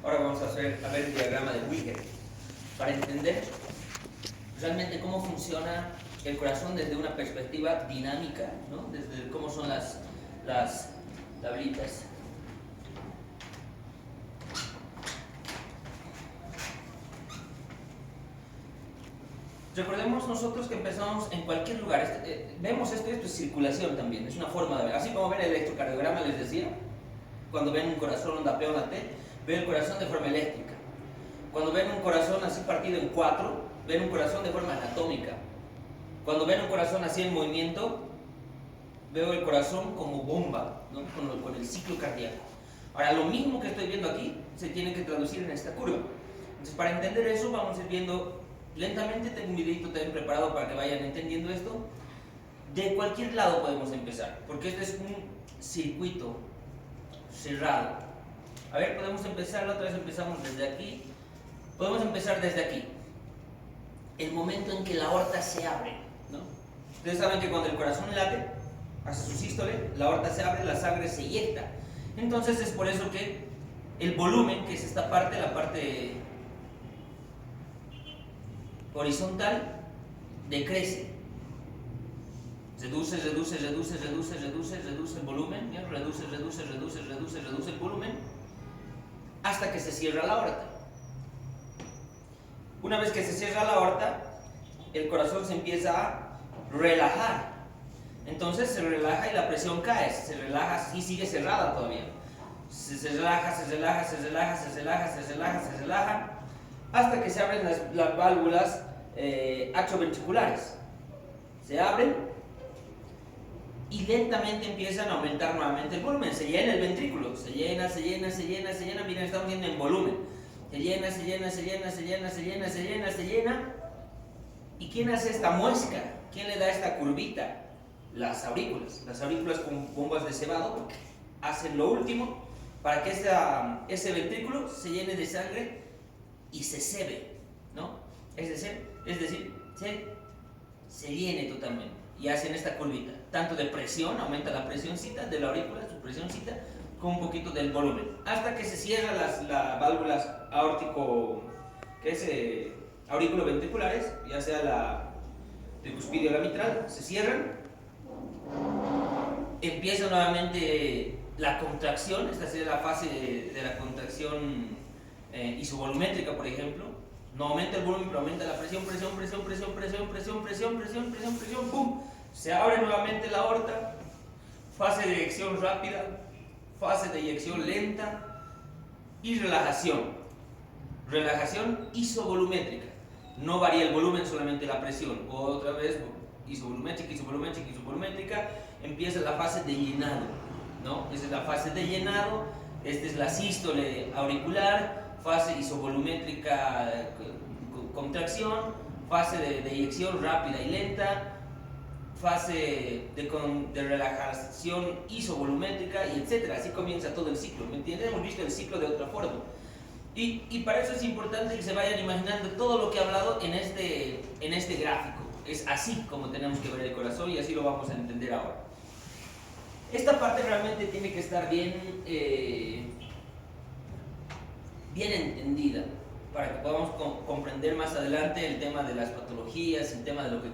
Ahora vamos a ver el diagrama de Wigner para entender realmente cómo funciona el corazón desde una perspectiva dinámica, ¿no? Desde cómo son las tablitas. Recordemos nosotros que empezamos en cualquier lugar. Vemos esto es circulación también, es una forma de ver. Así como ven el electrocardiograma, les decía, cuando ven un corazón onda P, onda T, ven el corazón de forma eléctrica. Cuando ven un corazón así partido en cuatro, ven un corazón de forma anatómica. Cuando ven un corazón así en movimiento, veo el corazón como bomba, ¿no? con el ciclo cardíaco. Ahora, lo mismo que estoy viendo aquí se tiene que traducir en esta curva. Entonces, para entender eso, vamos a ir viendo lentamente. Tengo un videito también preparado para que vayan entendiendo esto. De cualquier lado podemos empezar, porque este es un circuito cerrado. A ver, podemos empezar, la otra vez empezamos desde aquí. Podemos empezar desde aquí. El momento en que la aorta se abre, ¿no? Ustedes saben que cuando el corazón late, hace su sístole, la aorta se abre, la sangre se eyecta. Entonces es por eso que el volumen, que es esta parte, la parte horizontal, decrece. Reduce el volumen, ¿ya? reduce el volumen, hasta que se cierra la aorta. Una vez que se cierra la aorta, el corazón se empieza a relajar. Entonces se relaja y la presión cae, se relaja y sigue cerrada todavía. Se relaja, hasta que se abren las válvulas atrioventriculares. Se abren y lentamente empiezan a aumentar nuevamente el volumen. Se llena el ventrículo, se llena. Miren, estamos viendo en volumen. Se llena. ¿Y quién hace esta muesca? ¿Quién le da esta curvita? Las aurículas. Las aurículas con bombas de cebado hacen lo último para que ese ventrículo se llene de sangre y se cebe, ¿no? Es decir, se llene totalmente y hacen esta curvita. Tanto de presión, aumenta la presióncita de la aurícula, su presióncita, con un poquito del volumen, hasta que se cierran las válvulas auriculoventriculares, ya sea la tricuspidia o la mitral, se cierran, empieza nuevamente la contracción. Esta sería la fase de la contracción isovolumétrica, por ejemplo. No aumenta el volumen, pero aumenta la presión, ¡pum! Se abre nuevamente la aorta, fase de eyección rápida, fase de eyección lenta y relajación isovolumétrica. No varía el volumen, solamente la presión. Otra vez isovolumétrica, empieza la fase de llenado, ¿no? Esa es la fase de llenado. Esta es la sístole auricular, fase isovolumétrica, contracción, fase de eyección rápida y lenta, fase de relajación isovolumétrica, y etcétera. Así comienza todo el ciclo, ¿me entienden? Hemos visto el ciclo de otra forma. Y para eso es importante que se vayan imaginando todo lo que he hablado en este gráfico. Es así como tenemos que ver el corazón, y así lo vamos a entender ahora. Esta parte realmente tiene que estar bien entendida para que podamos comprender más adelante el tema de las patologías, el tema de lo que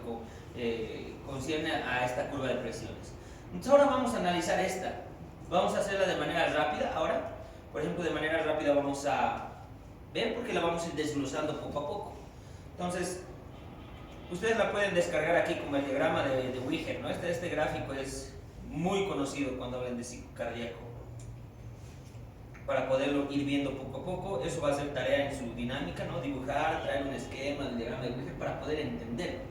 concierne a esta curva de presiones. Entonces ahora vamos a analizar esta. Vamos a hacerla de manera rápida ahora. Por ejemplo, de manera rápida vamos a ver, porque la vamos a ir desglosando poco a poco. Entonces, ustedes la pueden descargar aquí como el diagrama de Wigner, ¿no? Este gráfico es muy conocido cuando hablan de ciclo cardíaco. Para poderlo ir viendo poco a poco, eso va a ser tarea en su dinámica, ¿no? Dibujar, traer un esquema del diagrama de Wigner para poder entender.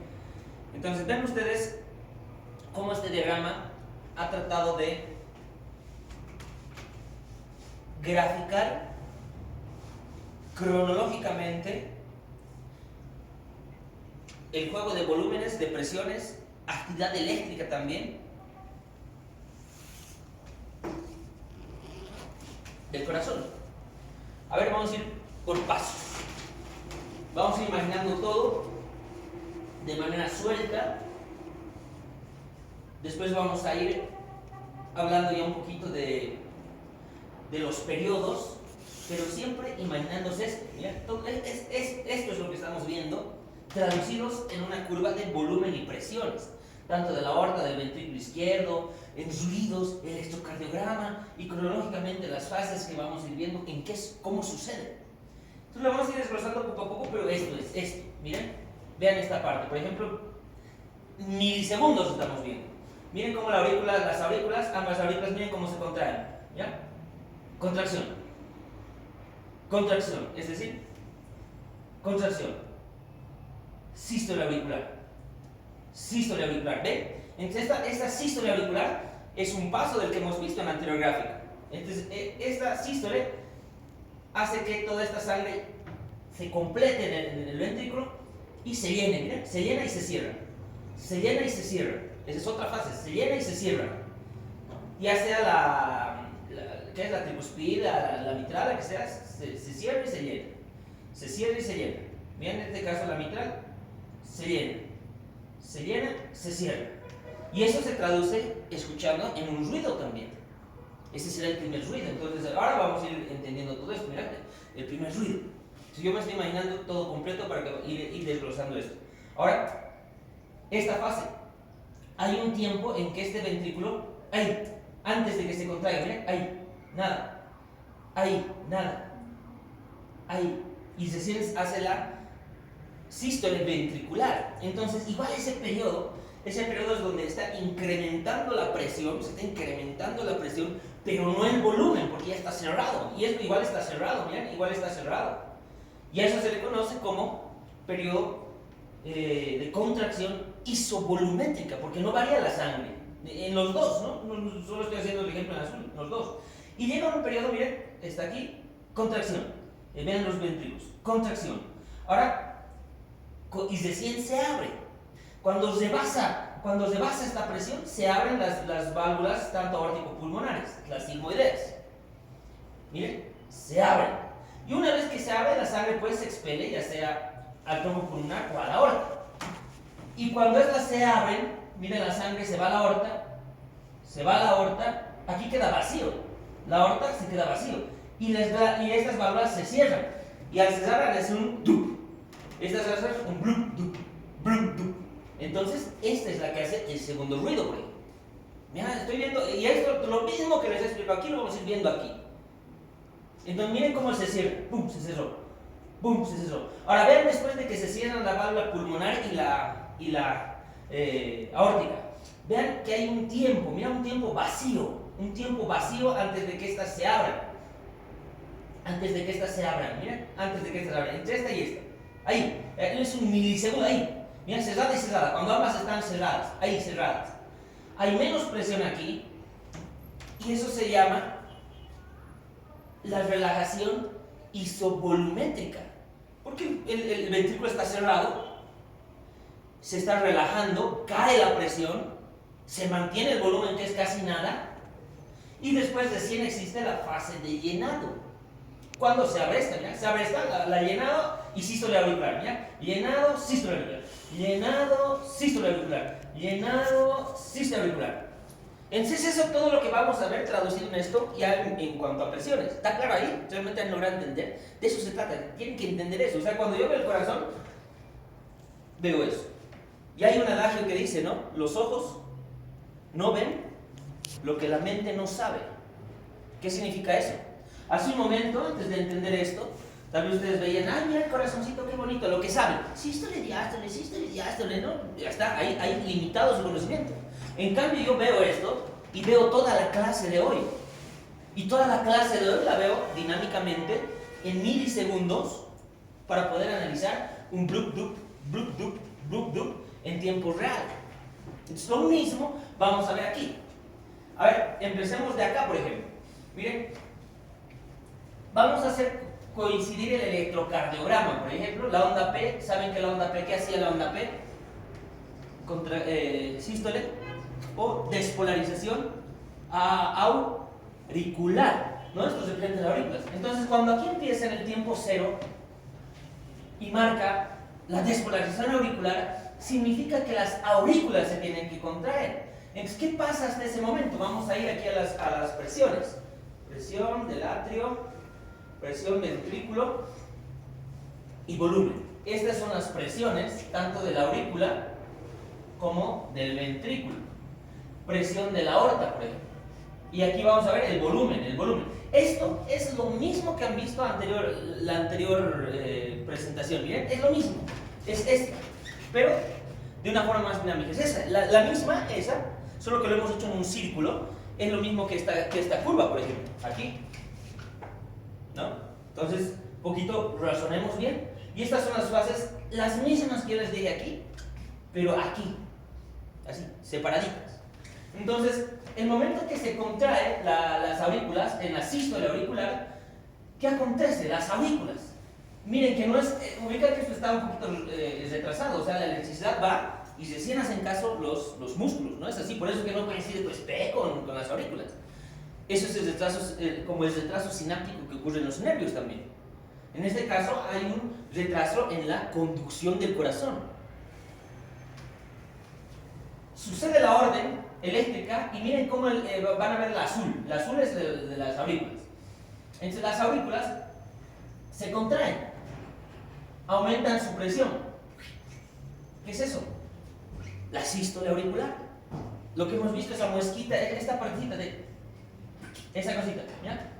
Entonces, ven ustedes cómo este diagrama ha tratado de graficar cronológicamente el juego de volúmenes, de presiones, actividad eléctrica también del corazón. A ver, vamos a ir por pasos. Vamos a ir imaginando todo de manera suelta. Después vamos a ir hablando ya un poquito de los periodos pero siempre imaginándose esto. Mira, esto es lo que estamos viendo, traducidos en una curva de volumen y presiones, tanto de la aorta, del ventrículo izquierdo, en ruidos, electrocardiograma y cronológicamente las fases que vamos a ir viendo en cómo sucede. Entonces lo vamos a ir desglosando poco a poco, pero esto es esto. Miren, vean esta parte, por ejemplo, milisegundos estamos viendo. Miren cómo las aurículas, ambas aurículas, miren cómo se contraen. ¿Ya? Contracción. Contracción, es decir, contracción. Sístole auricular. Sístole auricular. ¿Ven? Entonces esta sístole auricular es un paso del que hemos visto en la anterior gráfica. Entonces esta sístole hace que toda esta sangre se complete en el ventrículo y se llene. Miren, se llena y se cierra. Se llena y se cierra. Esa es otra fase, se llena y se cierra. Ya sea ¿qué es la tricuspida, la mitral, la que sea, se cierra y se llena. Se cierra y se llena. Miren, en este caso la mitral, se llena. Se llena, se cierra. Y eso se traduce escuchando en un ruido también. Ese será el primer ruido. Entonces, ahora vamos a ir entendiendo todo esto. Mirad, el primer ruido. Entonces, yo me estoy imaginando todo completo para ir desglosando esto. Ahora, esta fase. Hay un tiempo en que este ventrículo, ahí, antes de que se contraiga, miren, ahí, nada. Ahí, nada. Ahí. Y se hace la sístole ventricular. Entonces, igual ese periodo es donde está incrementando la presión, se está incrementando la presión, pero no el volumen, porque ya está cerrado. Y esto igual está cerrado, miren, igual está cerrado. Y a eso se le conoce como periodo de contracción isovolumétrica, porque no varía la sangre. En los dos, ¿no? Solo estoy haciendo el ejemplo en azul, los dos. Y llega un periodo, miren, está aquí, contracción. Vean los ventrículos, contracción. Ahora, y recién se abre. Cuando rebasa esta presión, se abren las válvulas tanto aórtico-pulmonares, las sigmoideas. Miren, se abren. Y una vez que se abre, la sangre pues se expele, ya sea al tronco pulmonar o a la aorta. Y cuando estas se abren, miren, la sangre se va a la aorta, aquí queda vacío. La aorta se queda vacío. Y estas válvulas se cierran. Y al cerrar es un dup. Estas hacen un blup, dup, blup, dup. Entonces, esta es la que hace el segundo ruido, por ahí. Mira, estoy viendo, y esto, lo mismo que les he explicado aquí, lo vamos a ir viendo aquí. Entonces, miren cómo se cierra. ¡Pum! Se cerró. ¡Pum! Se cerró. Ahora, vean después de que se cierran la válvula pulmonar y la aórtica. Vean que hay un tiempo, mira, un tiempo vacío antes de que estas se abran. Miren, antes de que estas se abran. Entre esta y esta. Ahí, es un milisegundo ahí. Mira, cerrada y cerrada. Cuando ambas están cerradas, ahí cerradas. Hay menos presión aquí y eso se llama la relajación isovolumétrica. Porque el ventrículo está cerrado, se está relajando, cae la presión, se mantiene el volumen que es casi nada y después recién existe la fase de llenado. Cuando se abre esta, ¿ya? Se abre esta, la llenado y sístole auricular, ¿ya? Llenado, sístole auricular. Llenado, sístole auricular. Llenado, sístole auricular. Entonces eso es todo lo que vamos a ver traducido en esto ya en cuanto a presiones. ¿Está claro ahí? ¿Realmente han logrado entender? De eso se trata, tienen que entender eso. O sea, cuando yo veo el corazón, veo eso. Y hay un adagio que dice, ¿no? Los ojos no ven lo que la mente no sabe. ¿Qué significa eso? Hace un momento, antes de entender esto, tal vez ustedes veían, ¡ay, mira el corazoncito, qué bonito! Lo que saben, sístole, diástole, ¿no? Ya está, hay limitado su conocimiento. En cambio, yo veo esto y veo toda la clase de hoy. Y toda la clase de hoy la veo dinámicamente en milisegundos para poder analizar un blup, dup, blup, dup, blup, dup en tiempo real. Entonces, lo mismo vamos a ver aquí. A ver, empecemos de acá, por ejemplo. Miren, vamos a hacer coincidir el electrocardiograma, por ejemplo, la onda P. ¿Saben que la onda P, qué hacía la onda P? Sístole o despolarización auricular, ¿no? Esto representa las aurículas. Entonces, cuando aquí empieza en el tiempo cero y marca la despolarización auricular, significa que las aurículas se tienen que contraer. Entonces, ¿qué pasa hasta ese momento? Vamos a ir aquí a las presiones. Presión del atrio presión, ventrículo y volumen. Estas son las presiones tanto de la aurícula como del ventrículo. Presión de la aorta, por ejemplo. Y aquí vamos a ver el volumen, el volumen. Esto es lo mismo que han visto la anterior presentación. Miren, es lo mismo. Es esta, pero de una forma más dinámica. Es esa, la misma, esa, solo que lo hemos hecho en un círculo. Es lo mismo que esta curva, por ejemplo. Aquí, ¿no? Entonces, poquito razonemos bien. Y estas son las fases, las mismas que yo les dije aquí, pero aquí, así, separaditas. Entonces, el momento que se contrae las aurículas, en la sístole auricular, ¿qué acontece? Las aurículas. Miren que no es, ubica que esto está un poquito retrasado, o sea, la electricidad va y recién hacen caso los músculos, ¿no? Es así, por eso que no coincide pues, con las aurículas. Eso es el retraso, como el retraso sináptico que ocurre en los nervios también. En este caso hay un retraso en la conducción del corazón. Sucede la orden eléctrica y miren cómo van a ver la azul. La azul es de las aurículas. Entonces las aurículas se contraen, aumentan su presión. ¿Qué es eso? La sístole auricular. Lo que hemos visto es la muesquita, esta partecita de esa cosita, ¿ya?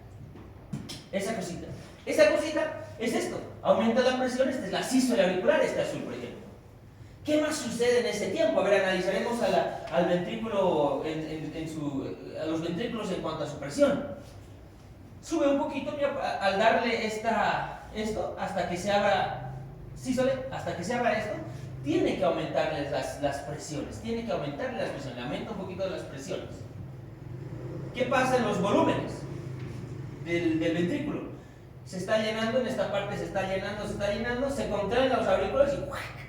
Esa cosita. Esa cosita es esto, aumenta la presión, esta es la sístole auricular, este azul, por ejemplo. ¿Qué más sucede en ese tiempo? A ver, analizaremos al ventrículo, a los ventrículos en cuanto a su presión. Sube un poquito, mira, al darle esto, hasta que se abra, sístole, hasta que se abra esto, tiene que aumentarles las presiones, aumenta un poquito las presiones. ¿Qué pasa en los volúmenes del ventrículo? Se está llenando, en esta parte se está llenando, se contraen los aurículos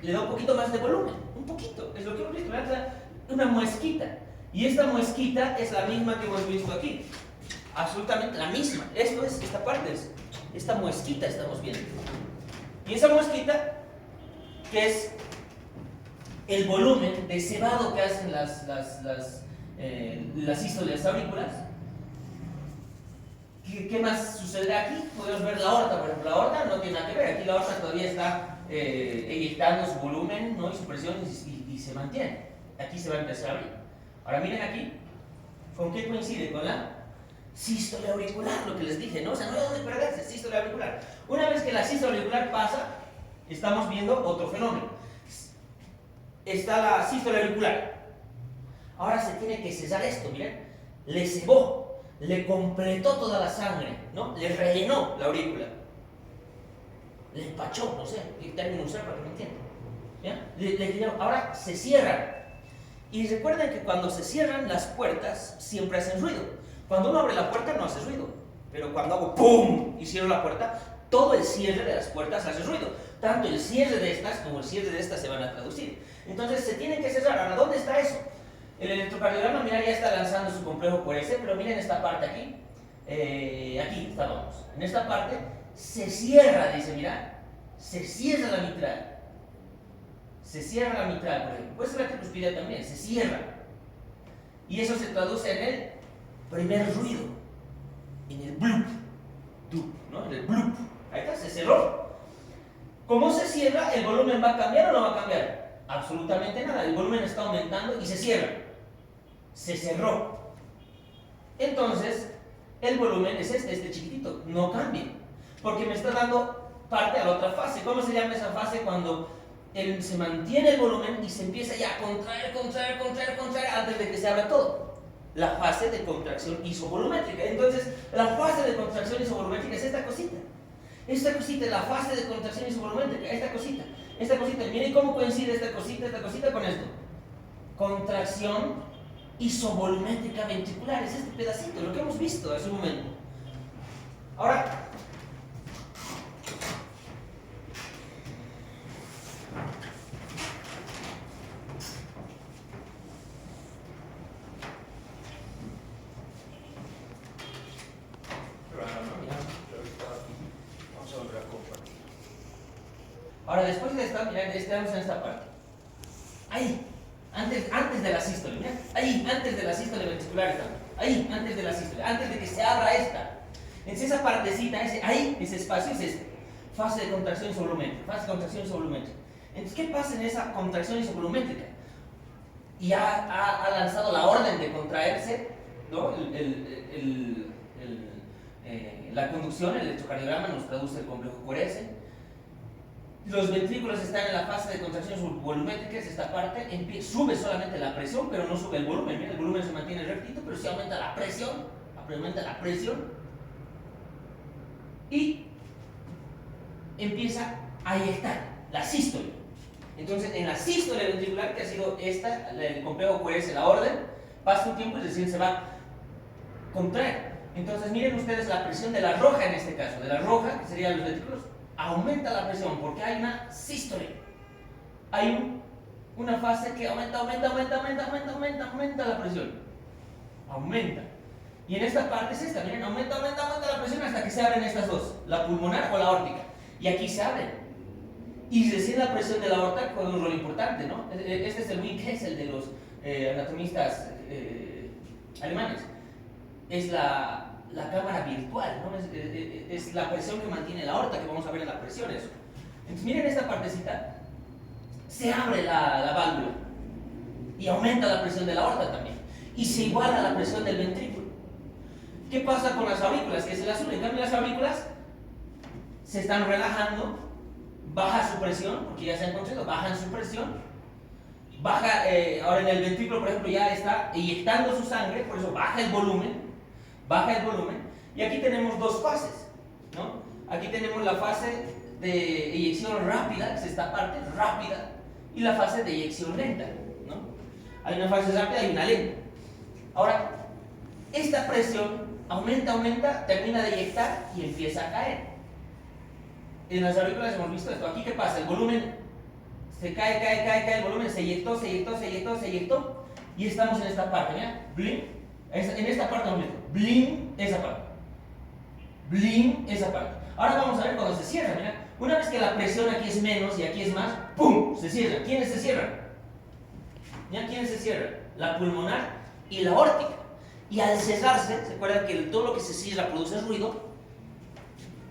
y le da un poquito más de volumen, un poquito, es lo que hemos visto, una muesquita. Y esta muesquita es la misma que hemos visto aquí, absolutamente la misma. Esto es, esta parte es, esta muesquita estamos viendo. Y esa muesquita, que es el volumen de cebado que hacen las sístoles aurículas. ¿Qué más sucederá aquí? Podemos ver la aorta, por ejemplo. La aorta no tiene nada que ver. Aquí la aorta todavía está eyectando su volumen, ¿no? Y su presión y se mantiene. Aquí se va a empezar a abrir. Ahora miren aquí, ¿con qué coincide? Con la sístole auricular, lo que les dije, ¿no? O sea, no hay dónde perderse, sístole auricular. Una vez que la sístole auricular pasa, estamos viendo otro fenómeno. Está la sístole auricular. Ahora se tiene que cesar esto, miren. Le cebó. Le completó toda la sangre, ¿no? Le rellenó la aurícula. Le empachó, no sé qué término usar para que me entiendan. ¿Ya? Ahora se cierran. Y recuerden que cuando se cierran las puertas siempre hacen ruido. Cuando uno abre la puerta no hace ruido. Pero cuando hago ¡pum! Y cierro la puerta, todo el cierre de las puertas hace ruido. Tanto el cierre de estas como el cierre de estas se van a traducir. Entonces se tienen que cerrar. Ahora, ¿dónde está eso? El electrocardiograma, mira, ya está lanzando su complejo por ese, pero miren esta parte aquí. Aquí estábamos. En esta parte se cierra, dice, mira. Se cierra la mitral. Se cierra la mitral, por ejemplo. Puede ser la tricuspidia también, se cierra. Y eso se traduce en el primer ruido. En el blup. ¿No? En el blup. Ahí está, se cerró. ¿Cómo se cierra? ¿El volumen va a cambiar o no va a cambiar? Absolutamente nada. El volumen está aumentando y se cierra. Se cerró. Entonces, el volumen es este chiquitito, no cambia, porque me está dando parte a la otra fase. ¿Cómo se llama esa fase? Cuando se mantiene el volumen y se empieza ya a contraer antes de que se abra todo. La fase de contracción isovolumétrica. Entonces, la fase de contracción isovolumétrica es esta cosita. Esta cosita es la fase de contracción isovolumétrica, esta cosita. Miren cómo coincide esta cosita con esto. Contracción isovolumétrica ventricular, es este pedacito, lo que hemos visto hace un momento. Ahora, después de esta, mirad, estamos en esta parte. Ahí, antes de la sístole, mirad. Ahí, antes de la sístole ventricular estamos. Ahí, antes de la sístole, antes de que se abra esta. Entonces esa partecita, ahí, ese espacio es fase de contracción isovolumétrica, fase de contracción isovolumétrica. Entonces, ¿qué pasa en esa contracción isovolumétrica? Y ha lanzado la orden de contraerse, ¿no? La conducción, el electrocardiograma nos traduce el complejo QRS. Los ventrículos están en la fase de contracción volumétrica, es esta parte, sube solamente la presión, pero no sube el volumen. Mira, el volumen se mantiene rectito, pero sí aumenta la presión, y empieza a eyectar la sístole. Entonces, en la sístole ventricular, que ha sido esta, el complejo QRS, la orden, pasa un tiempo y recién se va a contraer. Entonces, miren ustedes la presión de la roja en este caso, de la roja, que serían los ventrículos, aumenta la presión porque hay una sístole. Hay una fase que aumenta la presión. Aumenta. Y en esta parte es esta, miren, aumenta la presión hasta que se abren estas dos, la pulmonar o la aórtica. Y aquí se abren. Y recién la presión de la aorta juega un rol importante, ¿no? Este es el Wim Kessel de los anatomistas alemanes. Es la cámara virtual, ¿no? Es la presión que mantiene la aorta, que vamos a ver en la presión eso. Entonces miren esta partecita, se abre la válvula y aumenta la presión de la aorta también. Y se iguala la presión del ventrículo. ¿Qué pasa con las aurículas? Que es el azul. En cambio las aurículas se están relajando, baja su presión, porque ya se han contraído, bajan su presión, baja, ahora en el ventrículo por ejemplo ya está eyectando su sangre, por eso baja el volumen, y aquí tenemos dos fases, ¿no? Aquí tenemos la fase de eyección rápida, que es esta parte, rápida, y la fase de eyección lenta, ¿no? Hay una fase rápida y una lenta. Ahora, esta presión aumenta, termina de eyectar y empieza a caer. En las aurículas hemos visto esto. Aquí, ¿qué pasa? El volumen se cae el volumen, se eyectó, y estamos en esta parte, ¿mira? Blim, en esta parte, blim, esa parte. Blim, esa parte. Ahora vamos a ver cuando se cierra, mira. Una vez que la presión aquí es menos y aquí es más, ¡pum! Se cierra. ¿Quiénes se cierran? ¿Ya quiénes se cierran? La pulmonar y la aórtica. Y al cerrarse, ¿se acuerdan que todo lo que se cierra produce ruido?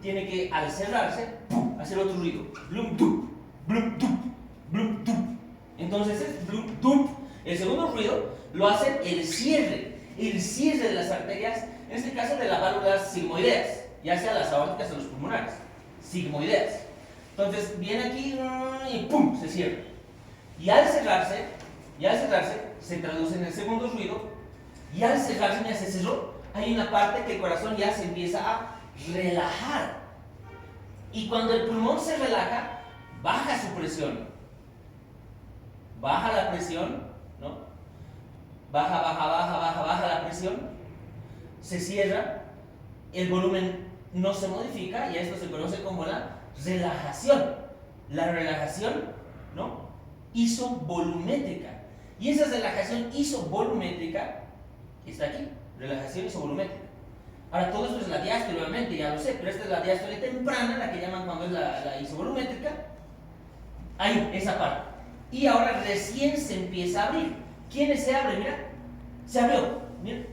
Tiene que, al cerrarse, ¡pum!, hacer otro ruido. Blum, tup, blum, tup, blum, tup. Entonces es blum, tup. El segundo ruido lo hace el cierre de las arterias, en este caso de las válvulas sigmoideas, ya sea las aórticas o los pulmonares, sigmoideas. Entonces viene aquí y ¡pum!, se cierra. Y al cerrarse, se traduce en el segundo ruido, y al cerrarse, ya se cerró, hay una parte que el corazón ya se empieza a relajar. Y cuando el pulmón se relaja, baja su presión. Baja la presión, ¿no? Baja la presión. Se cierra, el volumen no se modifica y esto se conoce como la relajación. La relajación, ¿no?, isovolumétrica. Y esa relajación isovolumétrica está aquí, relajación isovolumétrica. Ahora, todo esto es la diástole, obviamente, ya lo sé, pero esta es la diástole temprana, la que llaman cuando es la isovolumétrica. Ahí, esa parte. Y ahora recién se empieza a abrir. ¿Quiénes se abren? Mira, se abrió, mira,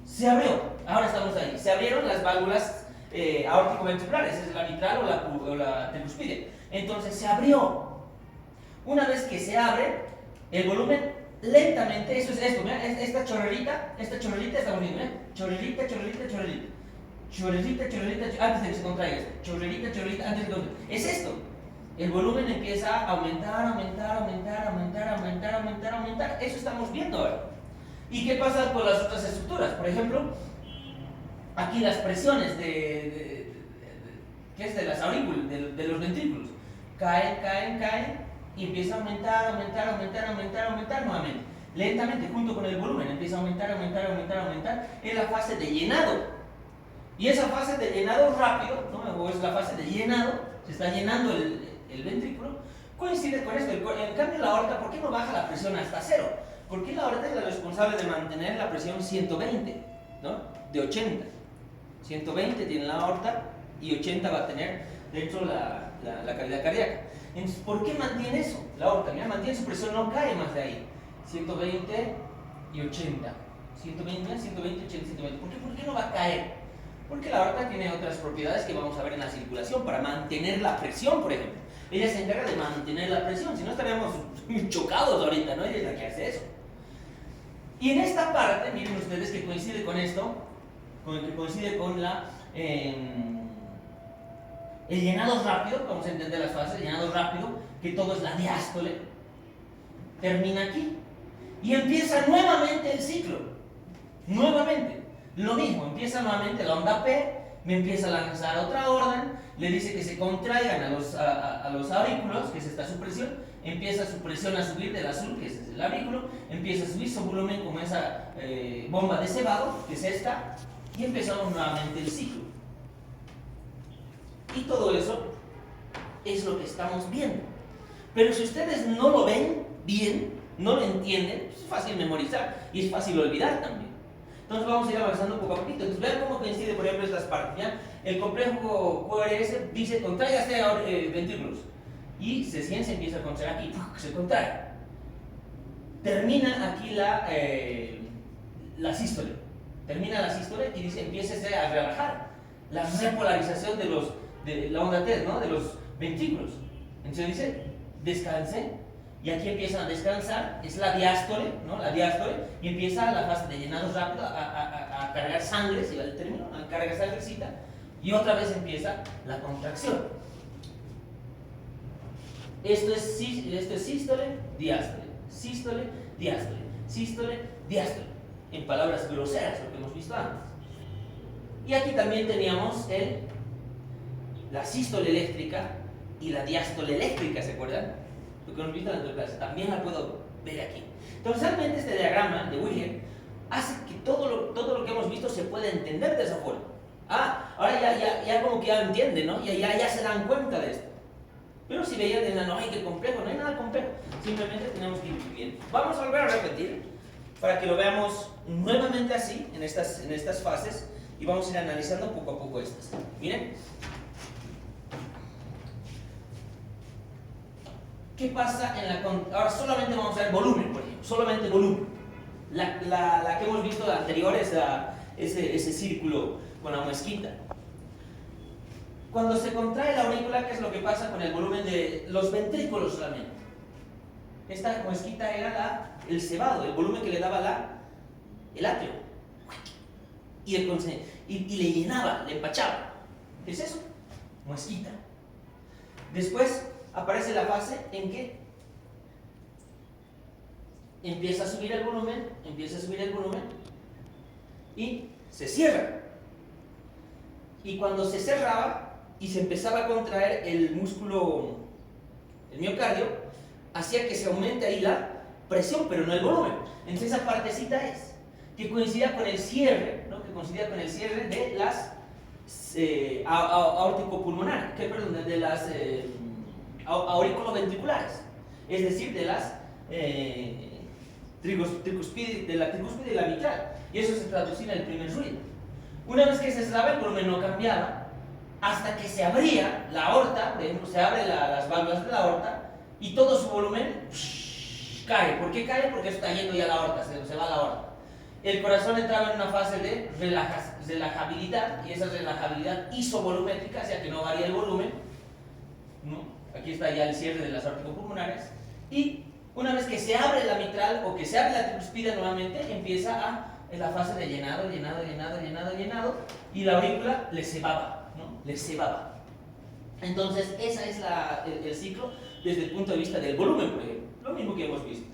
se abrió. Ahora estamos ahí. Se abrieron las válvulas aórtico-ventriculares, es la mitral o la tricuspide. Entonces se abrió. Una vez que se abre, el volumen lentamente, eso es esto, mira, esta chorrerita, estamos viendo, ¿eh? Chorrerita, antes de que se contraiga esto. Chorrerita, antes de que se contraiga. Es esto. El volumen empieza a aumentar. Eso estamos viendo ahora. ¿Y qué pasa con las otras estructuras? Por ejemplo, aquí las presiones ¿qué es? De las aurículas, de los ventrículos. Caen y empieza a aumentar nuevamente. Lentamente, junto con el volumen, empieza a aumentar. Es la fase de llenado. Y esa fase de llenado rápido, ¿no?, o es la fase de llenado, se está llenando el ventrículo, coincide con esto. En cambio, la aorta, ¿por qué no baja la presión hasta 0? Porque la aorta es la responsable de mantener la presión 120, ¿no?, de 80. 120 tiene la aorta y 80 va a tener dentro la cavidad cardíaca. Entonces, ¿por qué mantiene eso? La aorta, mira, mantiene su presión, no cae más de ahí. 120 y 80. 120, 80, 120. ¿Por qué no va a caer? Porque la aorta tiene otras propiedades que vamos a ver en la circulación para mantener la presión, por ejemplo. Ella se encarga de mantener la presión, si no estaríamos chocados ahorita, ¿no? Ella es la que hace eso. Y en esta parte, miren ustedes que coincide con esto, que coincide con el llenado rápido, vamos a entender las fases, el llenado rápido, que todo es la diástole, termina aquí. Y empieza nuevamente el ciclo, nuevamente. Lo mismo, empieza nuevamente la onda P, me empieza a lanzar otra orden, le dice que se contraigan a los aurículos, que es esta su presión, empieza su presión a subir del azul, que es el aurículo, empieza a subir su volumen como esa bomba de cebado, que es esta, y empezamos nuevamente el ciclo. Y todo eso es lo que estamos viendo. Pero si ustedes no lo ven bien, no lo entienden, pues es fácil memorizar y es fácil olvidar también. Entonces vamos a ir avanzando poco a poquito. Entonces vean cómo coincide, por ejemplo, estas partes. ¿Ya? El complejo QRS dice contráigase ventrículos. Y se empieza a contraer aquí, se contrae. Termina aquí la sístole. Termina la sístole y dice empiécese a relajar. La repolarización de la onda T, ¿no? De los ventrículos. Entonces dice descanse. Y aquí empiezan a descansar, es la diástole, ¿no? La diástole, y empieza la fase de llenado rápido a cargar sangre, si va el término, a cargar sangrecita, y otra vez empieza la contracción. Esto es sístole, diástole, sístole, diástole, sístole, diástole, en palabras groseras, lo que hemos visto antes. Y aquí también teníamos la sístole eléctrica y la diástole eléctrica, ¿se acuerdan? Lo que hemos visto en la clase, también la puedo ver aquí. Entonces, realmente este diagrama de Wilhelm hace que todo lo que hemos visto se pueda entender de esa forma. Ahora ya como que ya entienden, ¿no? Ya se dan cuenta de esto. Pero si veían, no, ay, qué complejo, no hay nada complejo. Simplemente tenemos que ir viendo. Vamos a volver a repetir para que lo veamos nuevamente así, en estas fases, y vamos a ir analizando poco a poco estas. Miren. ¿Qué pasa ahora solamente vamos a ver volumen, por ejemplo, solamente volumen. La que hemos visto anterior es ese círculo con la muesquita. Cuando se contrae la aurícula, ¿qué es lo que pasa con el volumen de los ventrículos solamente? Esta muesquita era el cebado, el volumen que le daba el atrio. Y le llenaba, le empachaba. ¿Qué es eso? Muesquita. Después aparece la fase en que empieza a subir el volumen y se cierra. Y cuando se cerraba y se empezaba a contraer el músculo, el miocardio, hacía que se aumente ahí la presión, pero no el volumen. Entonces esa partecita que coincidía con el cierre, ¿no? Que coincidía con el cierre de las aórtico-pulmonares, de las aurículo-ventriculares, es decir, de las tricúspide, de la tricúspide y la mitral. Y eso se traducía en el primer ruido. Una vez que se cerraba, el volumen no cambiaba hasta que se abría la aorta, por ejemplo, se abren las válvulas de la aorta y todo su volumen cae. ¿Por qué cae? Porque está yendo ya la aorta, se va la aorta. El corazón entraba en una fase de relajabilidad, y esa relajabilidad isovolumétrica, o sea que no varía el volumen, ¿no? Aquí está ya el cierre de las aórtico-pulmonares, y una vez que se abre la mitral o que se abre la tricúspide nuevamente, empieza la fase de llenado, y la aurícula le cebaba, ¿no? Le cebaba. Entonces, ese es el ciclo desde el punto de vista del volumen, por ejemplo. Lo mismo que hemos visto.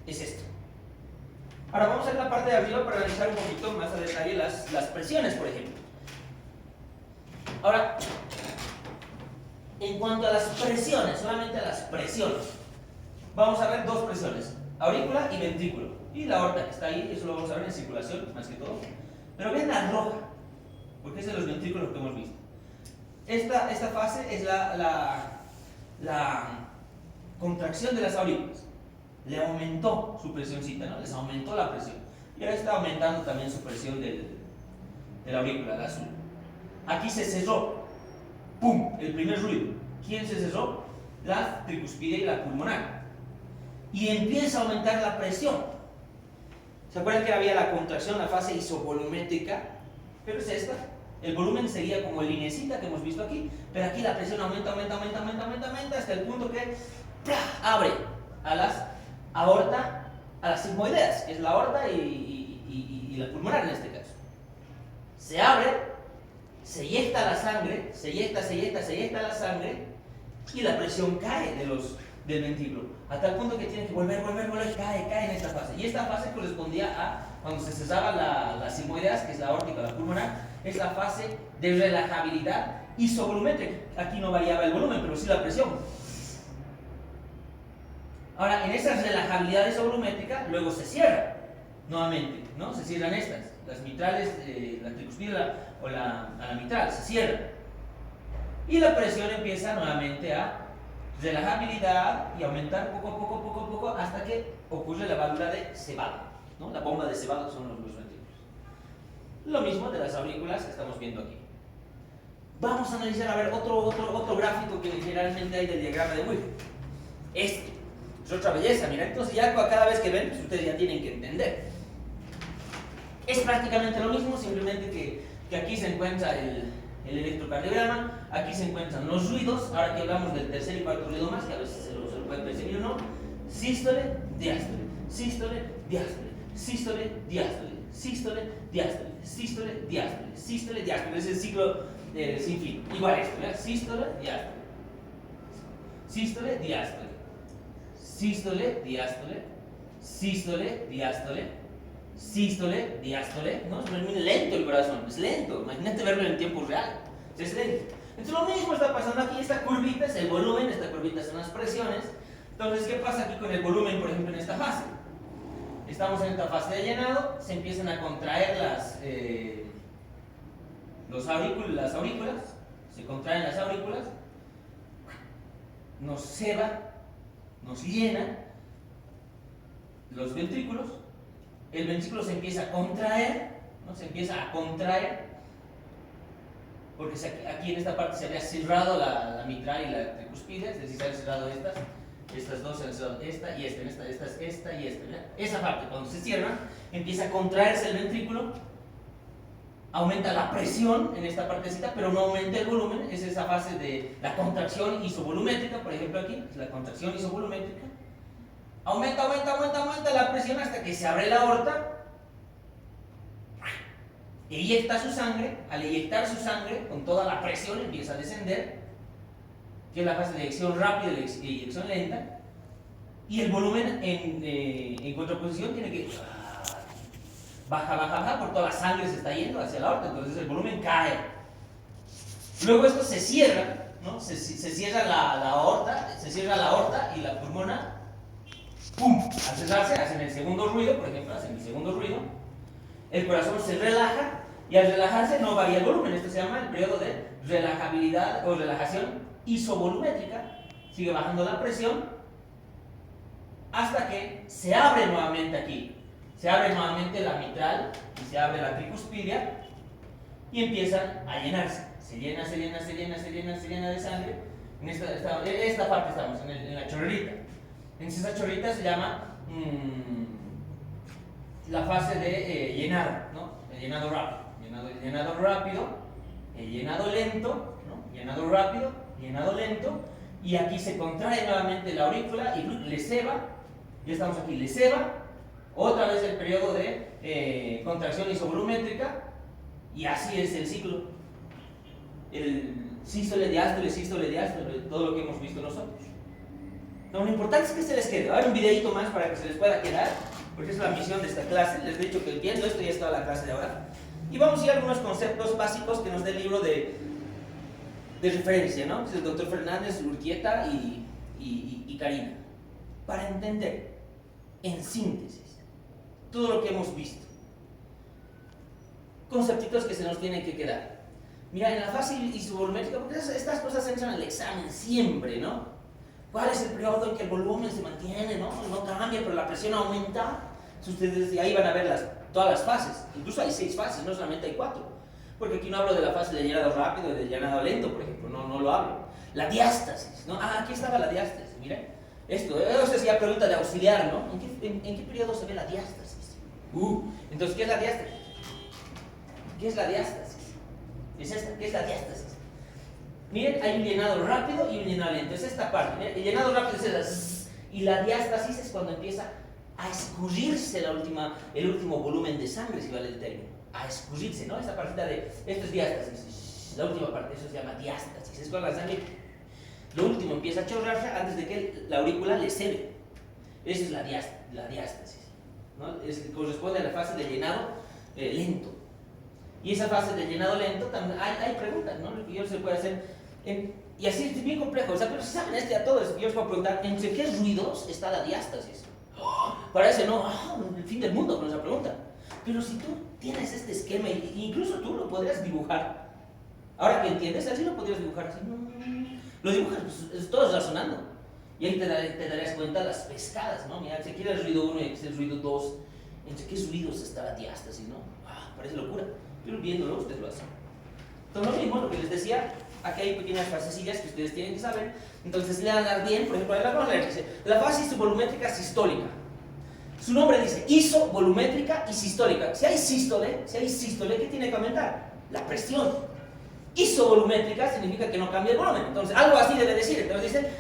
Es esto. Ahora vamos a ver la parte de arriba para analizar un poquito más a detalle las presiones, por ejemplo. Ahora, en cuanto a las presiones, solamente a las presiones, vamos a ver dos presiones, aurícula y ventrículo. Y la aorta que está ahí, eso lo vamos a ver en circulación, más que todo. Pero vean la roja, porque es de los ventrículos que hemos visto. Esta fase es la contracción de las aurículas. Le aumentó su presioncita, ¿no? Les aumentó la presión. Y ahora está aumentando también su presión de la aurícula, la azul. Aquí se cerró. ¡Pum! El primer ruido. ¿Quién se cerró? La tricúspide y la pulmonar. Y empieza a aumentar la presión. ¿Se acuerdan que había la contracción, la fase isovolumétrica? pero es esta. El volumen seguía como linecita que hemos visto aquí, pero aquí la presión aumenta hasta el punto que ¡plá!, abre a las aorta, a las sigmoideas, que es la aorta y la pulmonar en este caso. Se abre, se eyecta la sangre, se eyecta la sangre y la presión cae del ventrículo, a tal punto que tiene que volver, cae en esta fase. Y esta fase correspondía a cuando se cesaba las sigmoideas, que es la aórtica, la pulmonar, es la fase de relajabilidad isovolumétrica. Aquí no variaba el volumen, pero sí la presión. Ahora, en esa relajabilidad isovolumétrica, luego se cierra nuevamente, ¿no? Se cierran estas, las mitrales, la tricuspide o la mitral, se cierra. Y la presión empieza nuevamente a relajabilidad y aumentar poco a poco, hasta que ocurre la válvula de cebado, ¿no? La bomba de cebado son los ventrículos. Lo mismo de las aurículas que estamos viendo aquí. Vamos a analizar, a ver, otro gráfico que generalmente hay del diagrama de Wilhelm. Este es otra belleza, mira, entonces ya cada vez que ven, pues ustedes ya tienen que entender. Es prácticamente lo mismo, simplemente que aquí se encuentra el electrocardiograma, aquí se encuentran los ruidos. Ahora que hablamos del tercer y cuarto ruido más, que a veces se lo puede percibir o no: sístole, diástole, sístole, diástole, sístole, diástole, sístole, diástole, sístole, diástole, sístole, diástole. Es el ciclo sin fin. Igual esto, ¿verdad? Sístole, diástole, sístole, diástole, sístole, diástole, sístole, diástole, sístole, diástole, ¿no? Es muy lento el corazón, es lento. Imagínate verlo en tiempo real, es lento. Entonces lo mismo está pasando aquí. Esta curvita es el volumen, esta curvita son las presiones. Entonces, ¿qué pasa aquí con el volumen, por ejemplo, en esta fase? Estamos en esta fase de llenado, se empiezan a contraer las aurículas, se contraen las aurículas, nos ceba, nos llena los ventrículos. El ventrículo se empieza a contraer, ¿no? Se empieza a contraer, porque aquí en esta parte se había cerrado la mitral y la tricuspide, es decir, se habían cerrado estas dos, se han cerrado esta y esta, esta y esta, ¿verdad? Esa parte, cuando se cierra, empieza a contraerse el ventrículo, aumenta la presión en esta partecita, pero no aumenta el volumen. Es esa fase de la contracción isovolumétrica, por ejemplo aquí, es la contracción isovolumétrica. Aumenta la presión hasta que se abre la aorta, eyecta su sangre. Al eyectar su sangre, con toda la presión empieza a descender, que es la fase de eyección rápida y eyección lenta, y el volumen en contraposición tiene que baja, por toda la sangre se está yendo hacia la aorta, entonces el volumen cae. Luego esto se cierra, ¿no? Se cierra la aorta y la pulmona. ¡Pum! Al cerrarse hacen el segundo ruido, por ejemplo, el corazón se relaja, y al relajarse no varía el volumen. Esto se llama el periodo de relajabilidad o relajación isovolumétrica. Sigue bajando la presión hasta que se abre nuevamente aquí. Se abre nuevamente la mitral y se abre la tricuspidia y empiezan a llenarse. Se llena de sangre. En esta parte estamos, en la chorrerita. Entonces esa chorrita se llama la fase de llenado, ¿no? El llenado rápido. Llenado rápido, el llenado lento, ¿no? Llenado rápido, llenado lento, y aquí se contrae nuevamente la aurícula y le ceba. Ya estamos aquí, le ceba. Otra vez el periodo de contracción isovolumétrica, y así es el ciclo. El sístole, diástole, todo lo que hemos visto nosotros. No, lo importante es que se les quede. Ahora un videito más para que se les pueda quedar, porque es la misión de esta clase. Les he dicho que viendo esto ya está la clase de ahora. Y vamos a ir a algunos conceptos básicos que nos da el libro de referencia, ¿no? Es el doctor Fernández, Urquieta y Karina. Para entender, en síntesis, todo lo que hemos visto. Conceptitos que se nos tienen que quedar. Mira, en la fase isovolumétrica, porque estas cosas entran al examen siempre, ¿no? ¿Cuál es el periodo en que el volumen se mantiene, no cambia, pero la presión aumenta? Ustedes ahí van a ver todas las fases. Incluso hay 6 fases, no solamente hay 4. Porque aquí no hablo de la fase de llenado rápido y de llenado lento, por ejemplo. No lo hablo. La diástasis, ¿no? Aquí estaba la diástasis, miren. Esto es ya pregunta de auxiliar, ¿no? ¿En qué periodo se ve la diástasis? Entonces, ¿qué es la diástasis? ¿Qué es la diástasis? Es esta, ¿qué es la diástasis? Miren, hay un llenado rápido y un llenado lento. Es esta parte. Miren, el llenado rápido es el zzz, y la diástasis es cuando empieza a escurrirse el último volumen de sangre, si vale el término. A escurrirse, ¿no? Esta partita de, esto es diástasis, la última parte, eso se llama diástasis. Es cuando la sangre, lo último, empieza a chorrarse antes de que la aurícula le cede. Esa es la diástasis, ¿no? Corresponde a la fase de llenado lento. Y esa fase de llenado lento, también hay preguntas, ¿no? Lo que yo se puede hacer, y así es bien complejo, o sea, pero si saben a todos, yo os puedo preguntar, ¿entre qué ruidos está la diástasis? Parece, no, el fin del mundo con esa pregunta. Pero si tú tienes este esquema, incluso tú lo podrías dibujar. Ahora que entiendes, así lo podrías dibujar, así, lo dibujas, pues, todo razonando. Y ahí te darías cuenta de las pescadas, ¿no? Mira, si quieres el ruido 1 y el ruido 2, ¿entre qué ruidos está la diástasis, no? Parece locura, pero viéndolo ustedes lo hacen. Entonces, lo mismo, lo que les decía, aquí hay pequeñas frasecillas que ustedes tienen que saber. Entonces, lean bien, por ejemplo, la vamos a leer, dice, la fase isovolumétrica sistólica. Su nombre dice isovolumétrica y sistólica. Si hay sístole, ¿qué tiene que aumentar? La presión. Isovolumétrica significa que no cambia el volumen. Entonces, algo así debe decir. Entonces dice,